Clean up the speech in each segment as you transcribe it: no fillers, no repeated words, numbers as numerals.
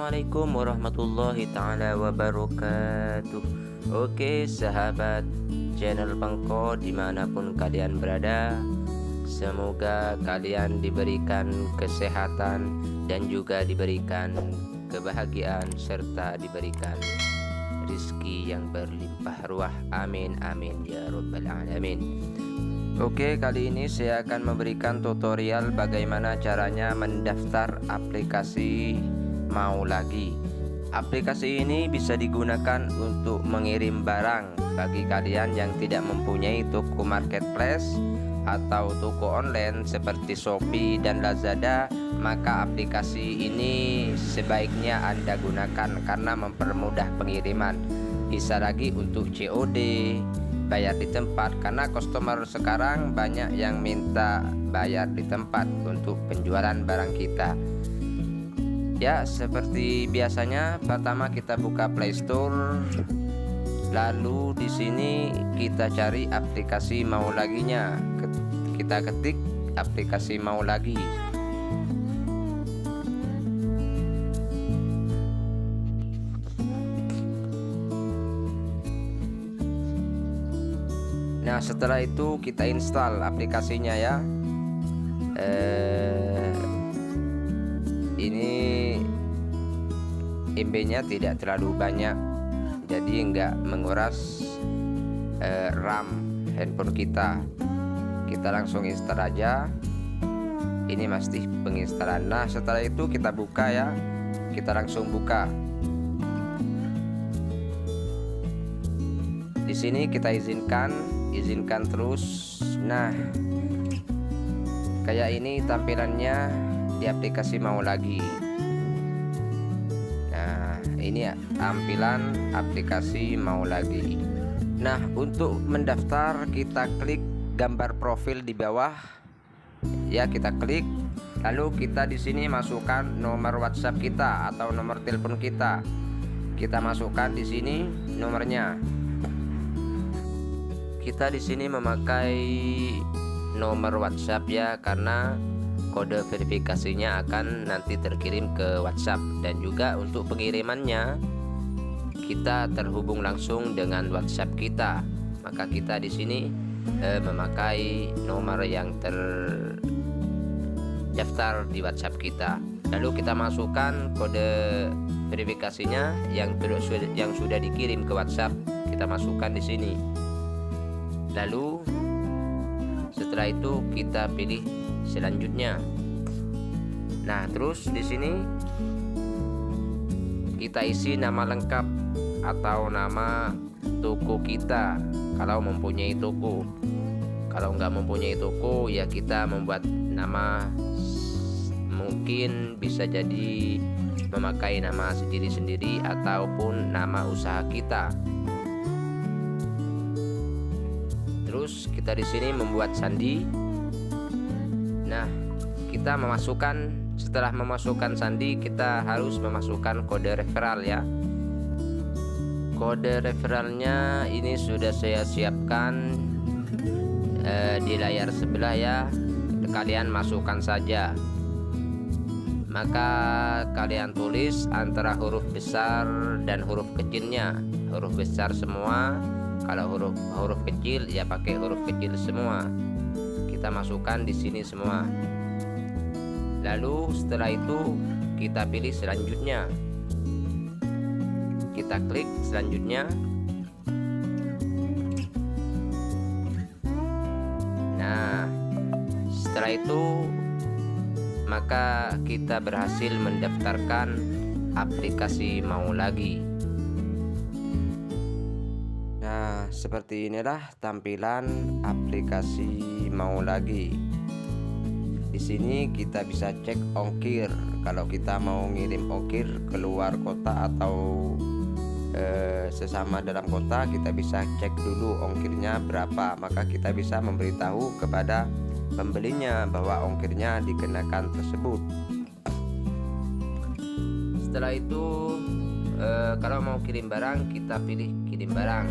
Assalamualaikum warahmatullahi ta'ala wabarakatuh. Oke sahabat channel Pengko dimanapun kalian berada, semoga kalian diberikan kesehatan dan juga diberikan kebahagiaan serta diberikan rizki yang berlimpah ruah. Amin amin ya rabbal alamin. Oke, kali ini saya akan memberikan tutorial bagaimana caranya mendaftar aplikasi Maulagi. Aplikasi ini bisa digunakan untuk mengirim barang bagi kalian yang tidak mempunyai toko marketplace atau toko online seperti Shopee dan Lazada. Maka aplikasi ini sebaiknya Anda gunakan karena mempermudah pengiriman. Bisa lagi untuk COD, bayar di tempat, karena customer sekarang banyak yang minta bayar di tempat untuk penjualan barang kita. Ya, seperti biasanya pertama kita buka Play Store, lalu di sini kita cari aplikasi Maulaginya. Kita ketik aplikasi Maulagi. Nah, setelah itu kita install aplikasinya ya. Ini MB-nya tidak terlalu banyak, jadi enggak menguras RAM handphone kita. Kita langsung install aja. Ini masih penginstalan. Nah, setelah itu kita buka ya. Kita langsung buka. Di sini kita izinkan terus. Nah, kayak ini tampilannya di aplikasi Maulagi. Nah, ini ya tampilan aplikasi Maulagi. Nah, untuk mendaftar kita klik gambar profil di bawah. Ya, kita klik. Lalu kita di sini masukkan nomor WhatsApp kita atau nomor telepon kita. Kita masukkan di sini nomornya. Kita di sini memakai nomor WhatsApp ya, karena kode verifikasinya akan nanti terkirim ke WhatsApp, dan juga untuk pengirimannya kita terhubung langsung dengan WhatsApp kita. Maka kita di sini memakai nomor yang terdaftar di WhatsApp kita. Lalu kita masukkan kode verifikasinya yang sudah dikirim ke WhatsApp. Kita masukkan di sini. Lalu setelah itu kita pilih selanjutnya. Nah, terus di sini kita isi nama lengkap atau nama toko kita kalau mempunyai toko. Kalau nggak mempunyai toko ya kita membuat nama, mungkin bisa jadi memakai nama sendiri-sendiri ataupun nama usaha kita. Terus kita di sini membuat sandi. Nah, kita setelah memasukkan sandi, kita harus memasukkan kode referral ya. Kode referralnya ini sudah saya siapkan di layar sebelah ya. Kalian masukkan saja. Maka kalian tulis antara huruf besar dan huruf kecilnya. Huruf besar semua. Kalau huruf kecil ya pakai huruf kecil semua. Kita masukkan di sini semua. Lalu setelah itu kita pilih selanjutnya. Kita klik selanjutnya. Nah, setelah itu maka kita berhasil mendaftarkan aplikasi Maulagi. Nah, seperti inilah tampilan aplikasi Maulagi. Di sini kita bisa cek ongkir. Kalau kita mau ngirim ongkir keluar kota atau sesama dalam kota, kita bisa cek dulu ongkirnya berapa. Maka kita bisa memberitahu kepada pembelinya bahwa ongkirnya dikenakan tersebut. Setelah itu kalau mau kirim barang, kita pilih kirim barang.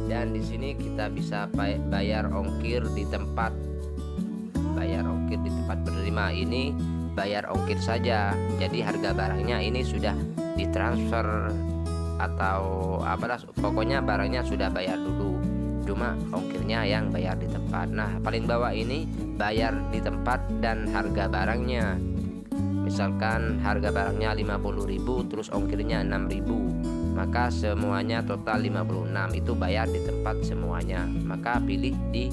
Dan di sini kita bisa bayar ongkir di tempat. Bayar ongkir di tempat penerima. Ini bayar ongkir saja. Jadi harga barangnya ini sudah ditransfer atau apalah, pokoknya barangnya sudah bayar dulu, cuma ongkirnya yang bayar di tempat. Nah, paling bawah ini bayar di tempat dan harga barangnya. Misalkan harga barangnya 50.000 terus ongkirnya 6.000, maka semuanya total 56, itu bayar di tempat semuanya. Maka pilih di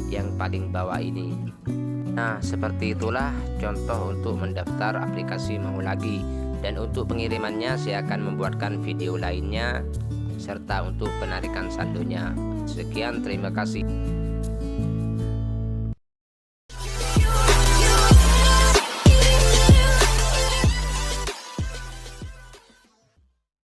yang paling bawah ini. Nah, seperti itulah contoh untuk mendaftar aplikasi Mau Lagi. Dan untuk pengirimannya saya akan membuatkan video lainnya serta untuk penarikan saldonya. Sekian, terima kasih.